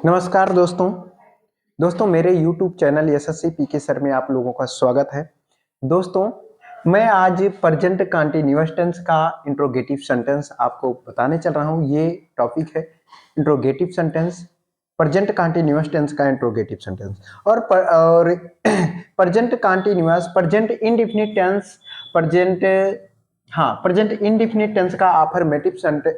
नमस्कार दोस्तों मेरे YouTube channel SSC PK sir में आप लोगों का स्वागत है। दोस्तों मैं आज प्रेजेंट कंटीन्यूअस टेंस का इंट्रोगेटिव सेंटेंस आपको बताने चल रहा हूँ। ये टॉपिक है interrogative sentence, present continuous tense का इंट्रोगेटिव सेंटेंस और present continuous, present indefinite tense, present indefinite tense का affirmative sentence,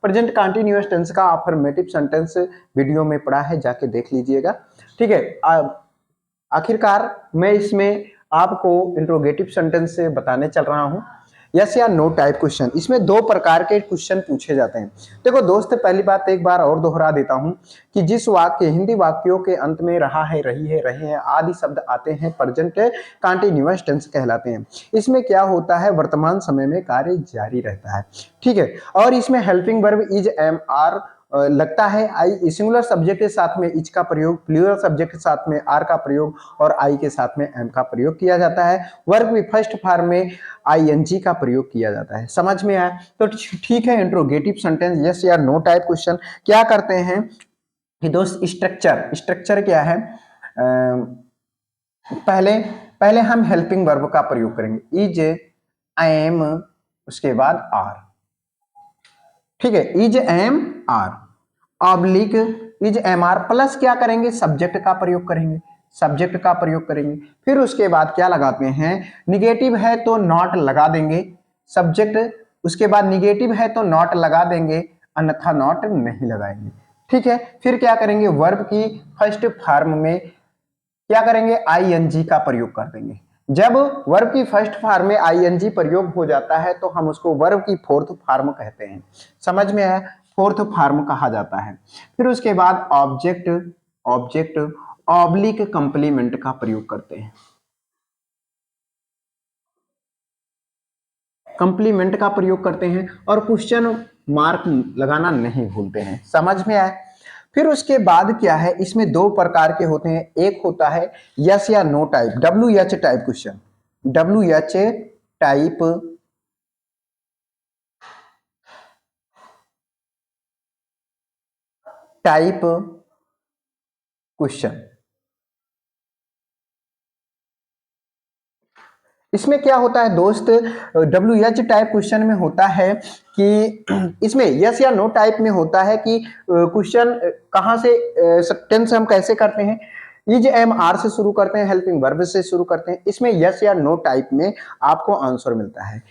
present continuous tense का अफर्मेटिव सेंटेंस वीडियो में पढ़ा है, जाके देख लीजिएगा। ठीक है। आखिरकार मैं इसमें आपको इंट्रोगेटिव सेंटेंस से बताने चल रहा हूं। यस या नो टाइप क्वेश्चन, इसमें दो प्रकार के क्वेश्चन पूछे जाते हैं। देखो दोस्त, पहली बात एक बार और दोहरा देता हूं कि जिस वाक्य, हिंदी वाक्यों के अंत में रहा है, रही है, रहे हैं आदि शब्द आते हैं प्रेजेंट कंटीन्यूअस टेंस कहलाते हैं। इसमें क्या होता है, वर्तमान समय में कार्य जारी रहता है। ठीक है। और इसमें helping verb is, am, are लगता है। आई सिंगुलर सब्जेक्ट के साथ में इज का प्रयोग, प्लूरल सब्जेक्ट के साथ में आर का प्रयोग और आई के साथ में एम का प्रयोग किया जाता है। वर्ब में फर्स्ट फॉर्म में आईएनजी का प्रयोग किया जाता है। समझ में आया? तो ठीक है। इंट्रोगेटिव सेंटेंस यस या नो टाइप क्वेश्चन क्या करते हैं कि दोस्त, स्ट्रक्चर क्या है? पहले हम हेल्पिंग वर्ब का प्रयोग करेंगे, इज, एम, उसके बाद आर। ठीक है, is, am, are oblique is, am, are plus क्या करेंगे, सब्जेक्ट का प्रयोग करेंगे। फिर उसके बाद क्या लगाते हैं, निगेटिव है तो नॉट लगा देंगे सब्जेक्ट, उसके बाद निगेटिव है तो नॉट लगा देंगे, अन्यथा नॉट नहीं लगाएंगे। ठीक है। फिर क्या करेंगे, वर्ब की फर्स्ट फॉर्म में क्या करेंगे, आईएनजी का प्रयोग कर देंगे। जब वर्ब की फर्स्ट फॉर्म में आईएनजी प्रयोग हो जाता है तो हम उसको वर्ब की फोर्थ फॉर्म कहते हैं। समझ में आया? फोर्थ फॉर्म कहा जाता है। फिर उसके बाद ऑब्जेक्ट ऑब्लिक कंप्लीमेंट का प्रयोग करते हैं, कंप्लीमेंट का प्रयोग करते हैं और क्वेश्चन मार्क लगाना नहीं भूलते हैं। समझ में आया? फिर उसके बाद क्या है, इसमें दो प्रकार के होते हैं। एक होता है यस या no type, WH type question, WH type question. इसमें क्या होता है दोस्त, WH टाइप क्वेश्चन में होता है कि इसमें यस या नो टाइप में होता है कि क्वेश्चन कहां से, टेंस हम कैसे करते हैं, इज, एम, आर से शुरू करते हैं, हेल्पिंग वर्ब से शुरू करते हैं। इसमें यस या नो टाइप में आपको आंसर मिलता है,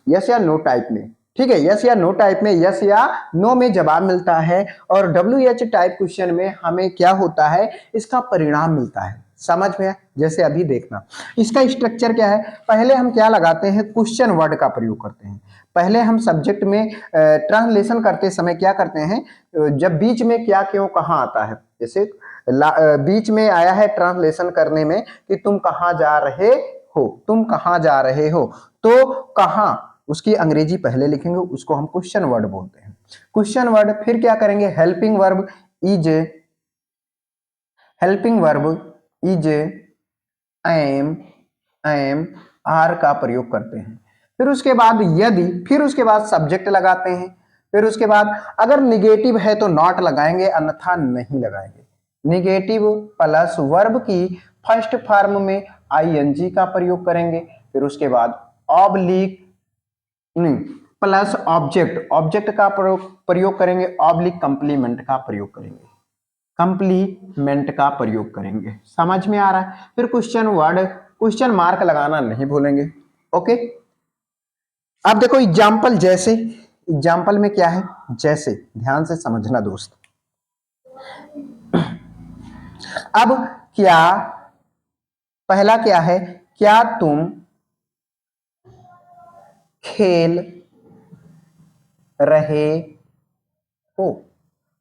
यस या नो टाइप में। ठीक है, यस या नो टाइप में यस या नो में जवाब मिलता है और WH टाइप क्वेश्चन में हमें क्या होता है, इसका परिणाम मिलता है। समझ में? जैसे अभी देखना, इसका स्ट्रक्चर क्या है, पहले हम क्या लगाते हैं, क्वेश्चन वर्ड का प्रयोग करते हैं। पहले हम सब्जेक्ट में ट्रांसलेशन करते समय क्या करते हैं, जब बीच में क्या, क्यों, कहां आता है, जैसे बीच में आया है ट्रांसलेशन करने में कि तुम कहां जा रहे हो, तो कहां, उसकी अंग्रेजी पहले लिखेंगे, उसको हम क्वेश्चन वर्ड बोलते हैं। Question word. फिर क्या करेंगे, helping verb is, am, are का प्रयोग करते हैं। फिर उसके बाद यदि, फिर उसके बाद सब्जेक्ट लगाते हैं। फिर उसके बाद अगर निगेटिव है तो नॉट लगाएंगे, अन्यथा नहीं लगाएंगे। निगेटिव प्लस वर्ब की फर्स्ट फॉर्म में आईएनजी का प्रयोग करेंगे। फिर उसके बाद ऑब्लिक प्लस ऑब्जेक्ट का प्रयोग करेंगे, ऑब्लिक कंप्लीमेंट का प्रयोग करेंगे, समझ में आ रहा है? फिर क्वेश्चन वर्ड, क्वेश्चन मार्क लगाना नहीं भूलेंगे। ओके। अब देखो एग्जाम्पल, जैसे एग्जाम्पल में क्या है, जैसे ध्यान से समझना दोस्त। अब क्या, पहला क्या है, क्या तुम खेल रहे हो,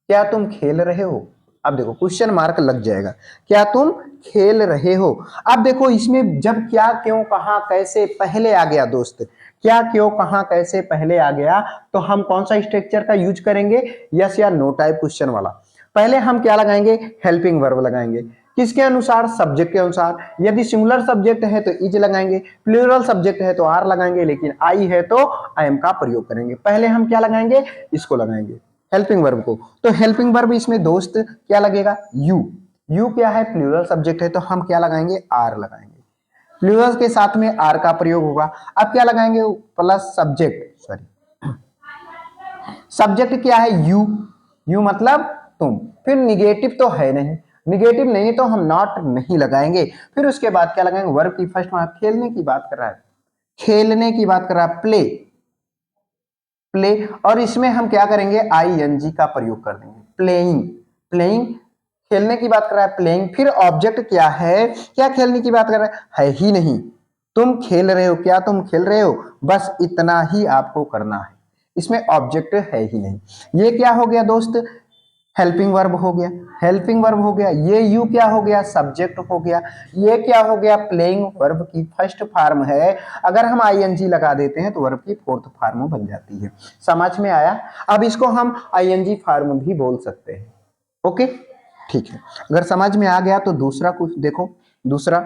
क्या तुम खेल रहे हो। अब देखो क्वेश्चन मार्क लग जाएगा, क्या तुम खेल रहे हो। अब देखो इसमें जब क्या, क्यों, कहां, कैसे पहले आ गया दोस्त, क्या, क्यों, कहां, कैसे पहले आ गया, तो हम कौन सा स्ट्रक्चर का यूज करेंगे, यस या नो टाइप क्वेश्चन वाला। पहले हम क्या लगाएंगे, हेल्पिंग वर्ब लगाएंगे, किसके अनुसार, सब्जेक्ट के अनुसार। यदि सिंगुलर सब्जेक्ट है तो इज लगाएंगे, प्लूरल सब्जेक्ट है तो आर लगाएंगे, लेकिन आई है तो एम का प्रयोग करेंगे। पहले हम क्या लगाएंगे, इसको लगाएंगे। हेल्पिंग वर्ब को। तो हेल्पिंग वर्ब इसमें दोस्त क्या लगेगा, यू। यू क्या है, प्लूरल सब्जेक्ट है, तो हम क्या लगाएंगे, आर लगाएंगे। प्लूरल के साथ में आर का प्रयोग होगा। अब क्या लगाएंगे, प्लस सब्जेक्ट, सॉरी सब्जेक्ट क्या है, यू। यू मतलब तुम। फिर निगेटिव तो है नहीं, निगेटिव नहीं तो हम नॉट नहीं लगाएंगे। फिर उसके बाद क्या लगाएंगे, वर्ब की फर्स्ट में खेलने की बात कर रहा है, खेलने की बात कर रहा है, प्ले। प्ले, और इसमें हम क्या करेंगे, आईएनजी का प्रयोग कर देंगे, प्लेइंग। प्लेइंग खेलने की बात कर रहा है, प्लेइंग। फिर ऑब्जेक्ट क्या है, क्या खेलने की बात कर रहा है ही नहीं, तुम खेल रहे हो, क्या तुम खेल रहे हो, बस इतना ही आपको करना है, इसमें ऑब्जेक्ट है ही नहीं। ये क्या हो गया दोस्त, हेल्पिंग वर्ब हो गया। हेल्पिंग वर्ब हो गया, ये यू क्या हो गया, सब्जेक्ट हो गया। ये क्या हो गया, प्लेइंग वर्ब की फर्स्ट फॉर्म है। अगर हम आईएनजी लगा देते हैं तो वर्ब की फोर्थ फॉर्म बन जाती है। समझ में आया। अब इसको हम आईएनजी फॉर्म भी बोल सकते हैं। ओके, ठीक है। अगर समझ में आ गया तो दूसरा कुछ देखो। दूसरा,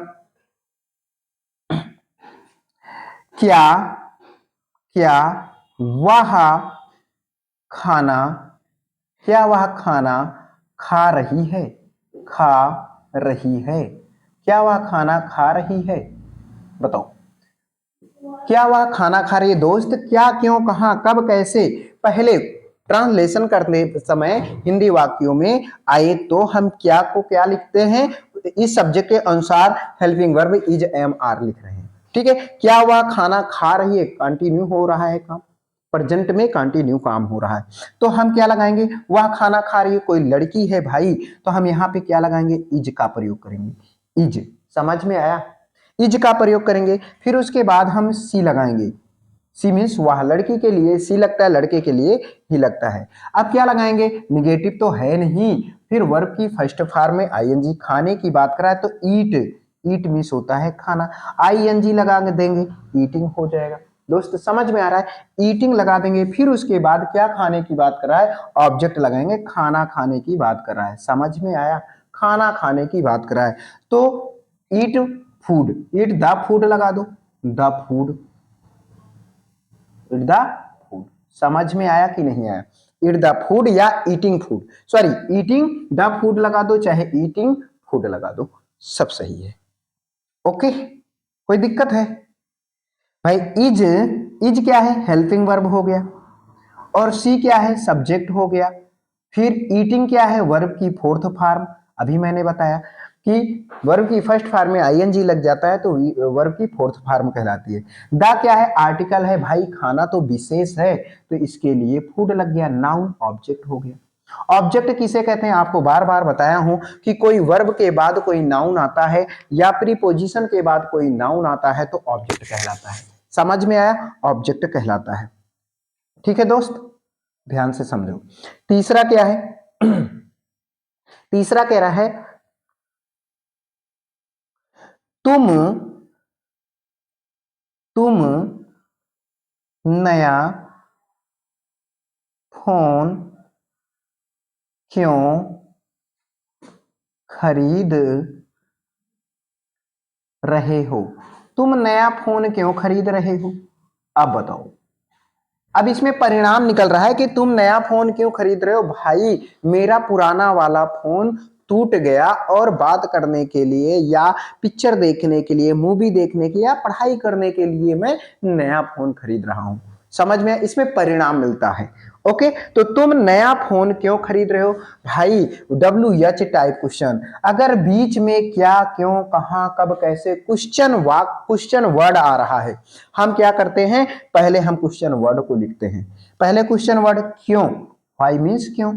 क्या क्या वह खाना, क्या वह खाना खा रही है, खा रही है, क्या वह खाना खा रही है, बताओ। क्या वह खाना खा रही है दोस्त, क्या, क्यों, कहां, कब, कैसे। पहले ट्रांसलेशन करने समय हिंदी वाक्यों में आए तो हम क्या को क्या लिखते हैं, इस सब्जेक्ट के अनुसार helping verb is am are लिख रहे हैं। ठीक है, क्या वह खाना खा रही है, कंटिन्यू हो रहा है काम, प्रेजेंट में कंटिन्यू काम हो रहा है, तो हम क्या लगाएंगे, वह खाना खा रही है, कोई लड़की है भाई, तो हम यहाँ पे क्या लगाएंगे, इज का प्रयोग करेंगे। इज, समझ में आया। इज का प्रयोग करेंगे। फिर उसके बाद हम सी लगाएंगे। सी मीन्स वह लड़की के लिए, सी लगता है लड़के के लिए ही लगता है। अब क्या लगाएंगे, निगेटिव तो है नहीं। फिर वर्ब की फर्स्ट फॉर्म में आईएनजी, खाने की बात करा है तो ईट, ईट मीन्स होता है खाना, आईएनजी लगा देंगे, ईटिंग हो जाएगा। दोस्त समझ में आ रहा है, ईटिंग लगा देंगे। फिर उसके बाद क्या खाने की बात कर रहा है, ऑब्जेक्ट लगाएंगे, खाना खाने की बात कर रहा है। समझ में आया, खाना खाने की बात कर रहा है तो eat food, eat the food लगा दो, the food, eat the food. समझ में आया कि नहीं आया, ईट द फूड या eating food, sorry eating the food लगा दो चाहे ईटिंग फूड लगा दो, सब सही है। ओके, कोई दिक्कत है भाई। इज, इज क्या है, हेल्पिंग वर्ब हो गया, और सी क्या है, सब्जेक्ट हो गया। फिर ईटिंग क्या है, वर्ब की फोर्थ फॉर्म। अभी मैंने बताया कि वर्ब की फर्स्ट फॉर्म में आईएनजी लग जाता है तो वर्ब की फोर्थ फॉर्म कहलाती है। द क्या है, आर्टिकल है भाई, खाना तो विशेष है तो इसके लिए फूड लग गया, नाउन ऑब्जेक्ट हो गया। ऑब्जेक्ट किसे कहते हैं, आपको बार बार बताया हूं कि कोई वर्ब के बाद कोई नाउन आता है या प्रीपोजिशन के बाद कोई नाउन आता है तो ऑब्जेक्ट कहलाता है। समझ में आया, ऑब्जेक्ट कहलाता है। ठीक है दोस्त, ध्यान से समझो। तीसरा क्या है, तीसरा कह रहा है तुम, तुम नया फोन क्यों खरीद रहे हो, तुम नया फोन क्यों खरीद रहे हो। अब बताओ, अब इसमें परिणाम निकल रहा है कि तुम नया फोन क्यों खरीद रहे हो, भाई मेरा पुराना वाला फोन टूट गया और बात करने के लिए या पिक्चर देखने के लिए, मूवी देखने के लिए या पढ़ाई करने के लिए मैं नया फोन खरीद रहा हूं। समझ में, इसमें परिणाम मिलता है। ओके, तो तुम नया फोन क्यों खरीद रहे हो भाई, WH टाइप क्वेश्चन। अगर बीच में क्या, क्यों, कहां, कब, कैसे क्वेश्चन वाक, क्वेश्चन वर्ड आ रहा है, हम क्या करते हैं, पहले हम क्वेश्चन वर्ड को लिखते हैं। पहले क्वेश्चन वर्ड क्यों, वाई मीन्स क्यों,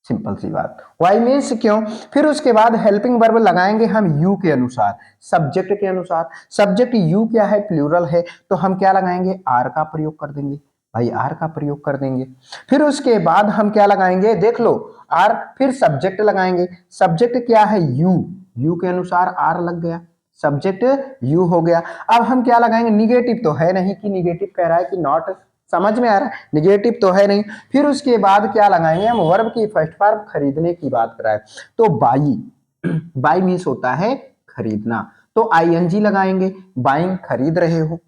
सिंपल सी बात, वाई मीन्स क्यों। फिर उसके बाद हेल्पिंग वर्ब लगाएंगे हम यू के अनुसार, सब्जेक्ट के अनुसार। सब्जेक्ट यू क्या है, प्लूरल है, तो हम क्या लगाएंगे, आर का प्रयोग कर देंगे भाई, आर का प्रयोग कर देंगे। फिर उसके बाद हम क्या लगाएंगे, देख लो, आर, फिर सब्जेक्ट लगाएंगे। सब्जेक्ट क्या है, यू, यू के अनुसार आर लग गया, सब्जेक्ट यू हो गया। अब हम क्या लगाएंगे, निगेटिव तो है नहीं कि निगेटिव कह रहा है कि नॉट, समझ में आ रहा है, निगेटिव तो है नहीं। फिर उसके बाद क्या लगाएंगे हम, वर्ब की फर्स्ट फॉर्म खरीदने की बात कर रहा है तो बाई, बाई मीन्स होता है खरीदना, तो आईएनजी लगाएंगे, बाइंग खरीद रहे हो।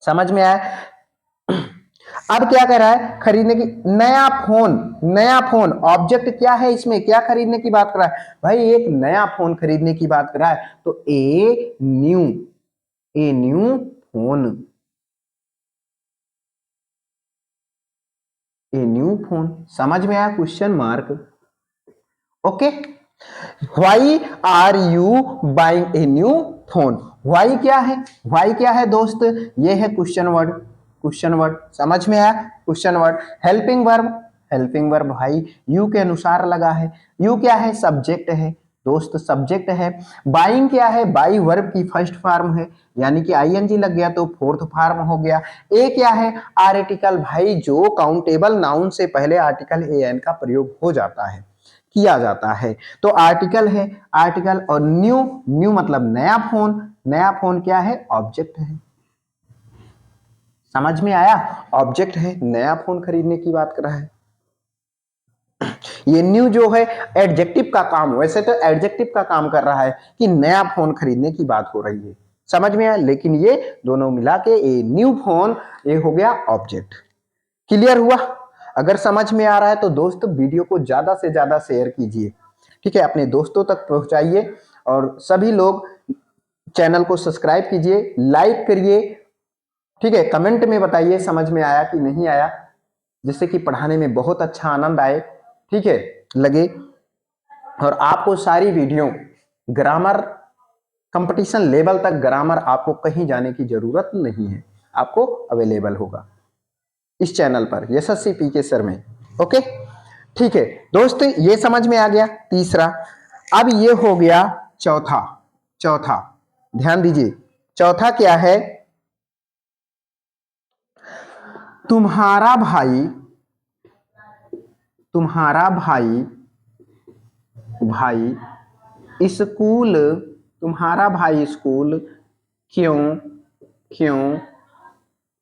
समझ में आया। अब क्या कह रहा है, खरीदने की, नया फोन, नया फोन ऑब्जेक्ट क्या है इसमें, क्या खरीदने की बात कर रहा है भाई, एक नया फोन खरीदने की बात कर रहा है, तो a new phone, a new phone. समझ में आया, question mark. Okay, why are you buying a new phone, why क्या है, व्हाई क्या है दोस्त, ये है क्वेश्चन वर्ड, क्वेश्चन वर्ड। समझ में आया, question word. Helping verb, helping verb भाई यू के अनुसार लगा है, यू क्या है, सब्जेक्ट है दोस्त, सब्जेक्ट है। बाइंग क्या है, बाई वर्ब की फर्स्ट फॉर्म है, यानी कि आईएनजी लग गया तो फोर्थ फॉर्म हो गया। ए क्या है, आर्टिकल भाई, जो काउंटेबल नाउन से पहले आर्टिकल ए एन का प्रयोग हो जाता है, किया जाता है, तो आर्टिकल है, आर्टिकल। और न्यू, न्यू मतलब नया फोन, नया फोन क्या है, ऑब्जेक्ट है। समझ में आया, ऑब्जेक्ट है, नया फोन खरीदने की बात कर रहा है। ये न्यू जो है एडजेक्टिव का काम, वैसे तो एडजेक्टिव का काम कर रहा है कि नया फोन खरीदने की बात हो रही है। समझ में आया, लेकिन ये दोनों मिला के ये न्यू फोन, ये हो गया ऑब्जेक्ट। क्लियर हुआ? अगर समझ में आ रहा है तो दोस्त वीडियो को ज्यादा से ज्यादा शेयर कीजिए, ठीक है, अपने दोस्तों तक पहुंचाइए, और सभी लोग चैनल को सब्सक्राइब कीजिए, लाइक करिए, ठीक है, कमेंट में बताइए समझ में आया कि नहीं आया, जिससे कि पढ़ाने में बहुत अच्छा आनंद आए, ठीक है, लगे। और आपको सारी वीडियो ग्रामर कंपटीशन लेवल तक, ग्रामर आपको कहीं जाने की जरूरत नहीं है, आपको अवेलेबल होगा इस चैनल पर, यशस्वी पीके सर में। ओके, ठीक है दोस्त, ये समझ में आ गया तीसरा। अब ये हो गया चौथा, चौथा ध्यान दीजिए, चौथा क्या है, तुम्हारा भाई, तुम्हारा भाई, भाई स्कूल, तुम्हारा भाई स्कूल क्यों, क्यों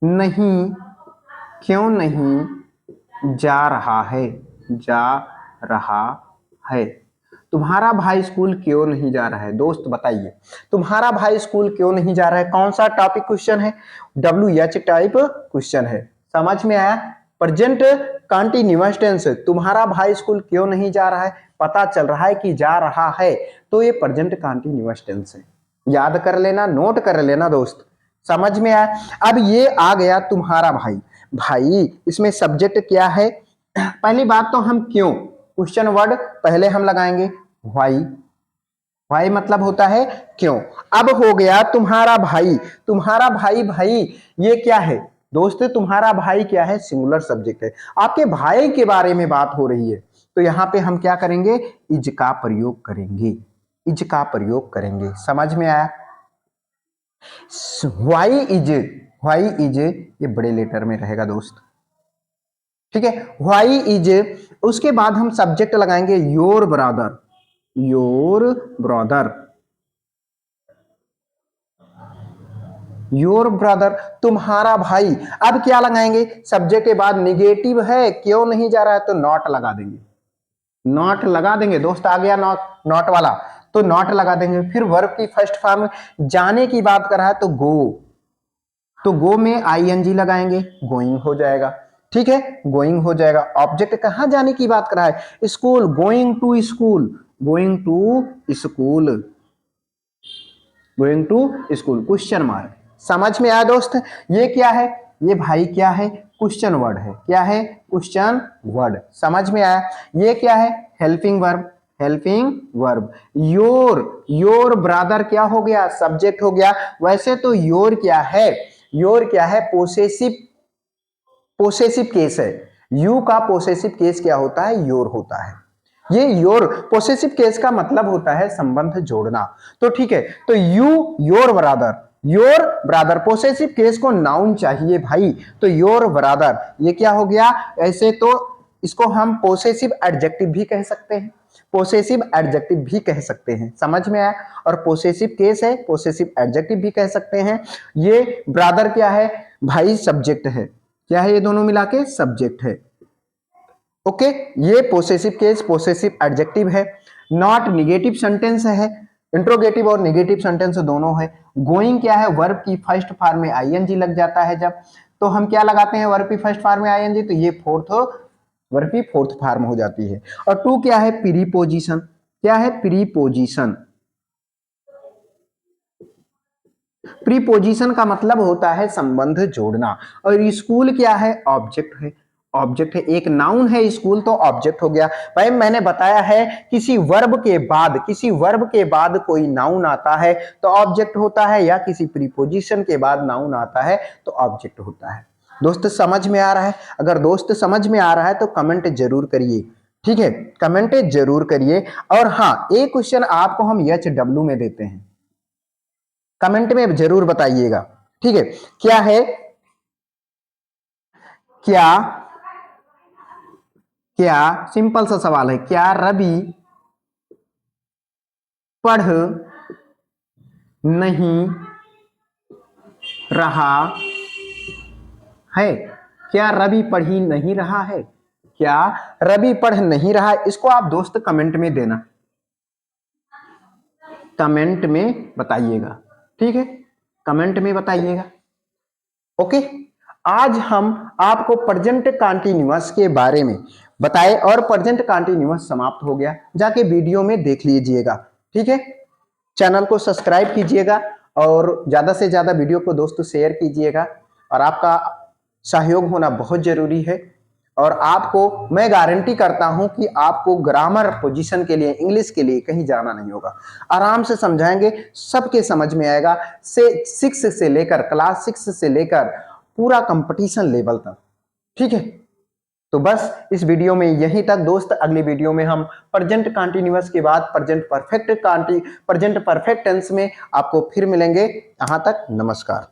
नहीं, क्यों नहीं जा रहा है, जा रहा है। तुम्हारा भाई स्कूल क्यों नहीं जा रहा है, दोस्त बताइए, तुम्हारा भाई स्कूल क्यों नहीं जा रहा है, कौन सा टॉपिक क्वेश्चन है, WH टाइप क्वेश्चन है। समझ में आया, प्रेजेंट कंटीन्यूअस टेंस, तुम्हारा भाई स्कूल क्यों नहीं जा रहा है, पता चल रहा है कि जा रहा है, तो ये प्रेजेंट कंटीन्यूअस टेंस है, याद कर लेना, नोट कर लेना दोस्त। समझ में आया। अब ये आ गया तुम्हारा भाई, भाई इसमें सब्जेक्ट क्या है, पहली बात तो हम क्यों, क्वेश्चन वर्ड पहले हम लगाएंगे, व्हाई, व्हाई मतलब होता है क्यों। अब हो गया तुम्हारा भाई, तुम्हारा भाई, भाई ये क्या है दोस्त, तुम्हारा भाई क्या है, सिंगुलर सब्जेक्ट है, आपके भाई के बारे में बात हो रही है, तो यहां पे हम क्या करेंगे, इज का प्रयोग करेंगे, इज का प्रयोग करेंगे। समझ में आया, व्हाई इज, व्हाई इज ये बड़े लेटर में रहेगा दोस्त, ठीक है, व्हाई इज। उसके बाद हम सब्जेक्ट लगाएंगे your brother, your brother, your brother, तुम्हारा भाई। अब क्या लगाएंगे, सब्जेक्ट के बाद निगेटिव है, क्यों नहीं जा रहा है, तो नॉट लगा देंगे, नॉट लगा देंगे दोस्त, आ गया नॉट, नॉट वाला, तो नॉट लगा देंगे। फिर वर्ब की फर्स्ट फॉर्म, जाने की बात कर रहा है तो गो, तो गो में आईएनजी लगाएंगे, गोइंग हो जाएगा, ठीक है, गोइंग हो जाएगा। ऑब्जेक्ट कहां जाने की बात कर रहा है, school, going to school, going to school, going to school, question mark. समझ में आया दोस्त, ये क्या है, ये भाई क्या है, क्वेश्चन वर्ड है, क्या है, क्वेश्चन वर्ड। समझ में आया, ये क्या है, helping verb, helping verb. Your, your brother क्या हो गया, सब्जेक्ट हो गया। वैसे तो योर क्या है, योर क्या है, पोसेसिव, पोसेसिव केस है, यू का पोसेसिव केस क्या होता है, योर होता है। ये योर पोसेसिव केस का मतलब होता है संबंध जोड़ना, तो ठीक है, तो you your brother, your brother, possessive case को नाउन चाहिए भाई, तो योर ब्रदर ये क्या हो गया, ऐसे तो इसको हम पोसेसिव एडजेक्टिव भी कह सकते हैं, पोसेसिव एडजेक्टिव भी कह सकते हैं। समझ में आया, और पोसेसिव केस है, पोसेसिव एडजेक्टिव भी कह सकते हैं। ये ब्रदर क्या है, भाई सब्जेक्ट है, क्या है, ये दोनों मिला के सब्जेक्ट है। ओके, ये पोसेसिव केस, पोसेसिव एडजेक्टिव है। नॉट निगेटिव सेंटेंस है, इंट्रोगेटिव और निगेटिव सेंटेंस दोनों है। गोइंग क्या है, वर्ब की फर्स्ट फॉर्म में आईएनजी लग जाता है जब, तो हम क्या लगाते हैं वर्ब की फर्स्ट फॉर्म में आईएनजी, तो ये फोर्थ वर्ब की फोर्थ फॉर्म हो जाती है। और टू क्या है, प्रीपोजिशन। क्या है, प्रीपोजिशन। प्रीपोजिशन का मतलब होता है संबंध जोड़ना। और स्कूल क्या है, ऑब्जेक्ट है। ऑब्जेक्ट है, एक नाउन है स्कूल, तो ऑब्जेक्ट हो गया। भाई मैंने बताया है किसी वर्ब के बाद कोई नाउन आता है तो ऑब्जेक्ट होता है, या किसी प्रीपोजिशन के बाद नाउन आता है तो ऑब्जेक्ट होता है। दोस्त समझ में आ रहा है? अगर दोस्त समझ में आ रहा है तो कमेंट जरूर करिए, ठीक है, कमेंट जरूर करिए। और हाँ, एक क्वेश्चन आपको हम HW में देते हैं, कमेंट में जरूर बताइएगा, ठीक है। क्या है, क्या क्या सिंपल सा सवाल है, क्या रवि पढ़ नहीं रहा है? क्या रवि पढ़ ही नहीं रहा है? क्या रवि पढ़ नहीं रहा है? इसको आप दोस्त कमेंट में देना, कमेंट में बताइएगा, ठीक है, कमेंट में बताइएगा। ओके, आज हम आपको प्रेजेंट कंटीन्यूअस के बारे में बताए और प्रेजेंट कंटीन्यूअस समाप्त हो गया, जाके वीडियो में देख लीजिएगा, ठीक है। चैनल को सब्सक्राइब कीजिएगा और ज्यादा से ज्यादा वीडियो को दोस्तों शेयर कीजिएगा, और आपका सहयोग होना बहुत जरूरी है। और आपको मैं गारंटी करता हूं कि आपको ग्रामर पोजीशन के लिए, इंग्लिश के लिए कहीं जाना नहीं होगा, आराम से समझाएंगे, सबके समझ में आएगा, से 6 से लेकर क्लास 6 से लेकर पूरा कंपटीशन लेवल तक, ठीक है। तो बस इस वीडियो में यहीं तक दोस्त, अगली वीडियो में हम प्रेजेंट कंटीन्यूअस के बाद प्रेजेंट परफेक्ट टेंस में आपको फिर मिलेंगे। यहाँ तक नमस्कार।